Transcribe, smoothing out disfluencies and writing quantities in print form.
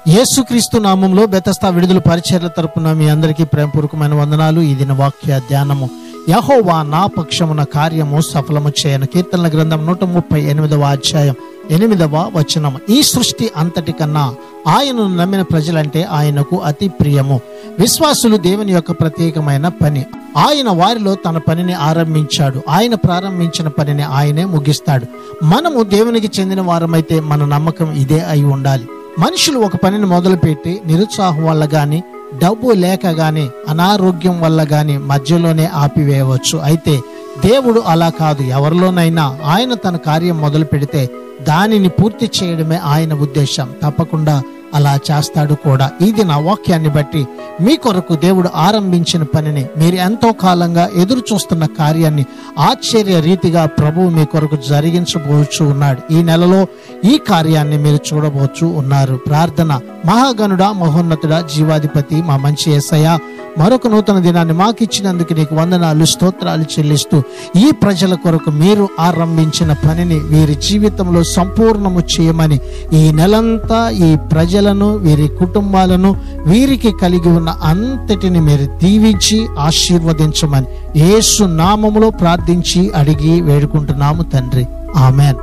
యేసుక్రీస్తు నామంలో బెతస్తా విడుదల పరిచర్ల తరపున మీ అందరికీ ప్రేమపూర్వకమైన వందనాలు. ఈ దిన వాక్య ధ్యానము, యెహోవా నా పక్షమున కార్యము సఫలము చేయను. కీర్తనల గ్రంథం 138వ అధ్యాయం 8వ వచనం. ఈ సృష్టి అంతటి కన్నా ఆయనను నమ్మిన ప్రజలంటే ఆయనకు అతి ప్రియము. విశ్వాసులు దేవుని యొక్క ప్రత్యేకమైన పని. ఆయన వారిలో తన పనిని ఆరంభించాడు. ఆయన ప్రారంభించిన పనిని ఆయనే ముగిస్తాడు. మనము దేవునికి చెందిన వారమైతే మన నమ్మకం ఇదే అయి ఉండాలి. మనుషులు ఒక పనిని మొదలుపెట్టి నిరుత్సాహం వల్ల గాని, డబ్బు లేక గాని, అనారోగ్యం వల్ల గాని మధ్యలోనే ఆపివేయవచ్చు. అయితే దేవుడు అలా కాదు. ఎవరిలోనైనా ఆయన తన కార్యం మొదలు పెడితే దానిని పూర్తి చేయడమే ఆయన ఉద్దేశం. తప్పకుండా అలా చేస్తాడు కూడా. ఇది నా వాక్యాన్ని బట్టి మీ కొరకు దేవుడు ఆరంభించిన పనిని, మీరు ఎంతో కాలంగా ఎదురు చూస్తున్న కార్యాన్ని ఆశ్చర్య రీతిగా ప్రభువు మీ కొరకు జరిగించబోచు ఉన్నాడు. ఈ నెలలో ఈ కార్యాన్ని మీరు చూడబోచు ఉన్నారు. ప్రార్థన. మహాగణుడా, మహోన్నతుడా, జీవాధిపతి, మా మంచి యేసయ్యా, మరొక నూతన దినాన్ని మాకు ఇచ్చినందుకు నీకు వందనాలు, స్తోత్రాలు చెల్లిస్తూ ఈ ప్రజల కొరకు మీరు ఆరంభించిన పనిని వీరి జీవితంలో సంపూర్ణము చేయమని, ఈ నెలంతా ఈ ప్రజలను, వీరి కుటుంబాలను, వీరికి కలిగి ఉన్న అంతటిని మీరు దీవించి ఆశీర్వదించమని యేసు నామములో ప్రార్థించి అడిగి వేడుకుంటున్నాము తండ్రి. ఆమెన్.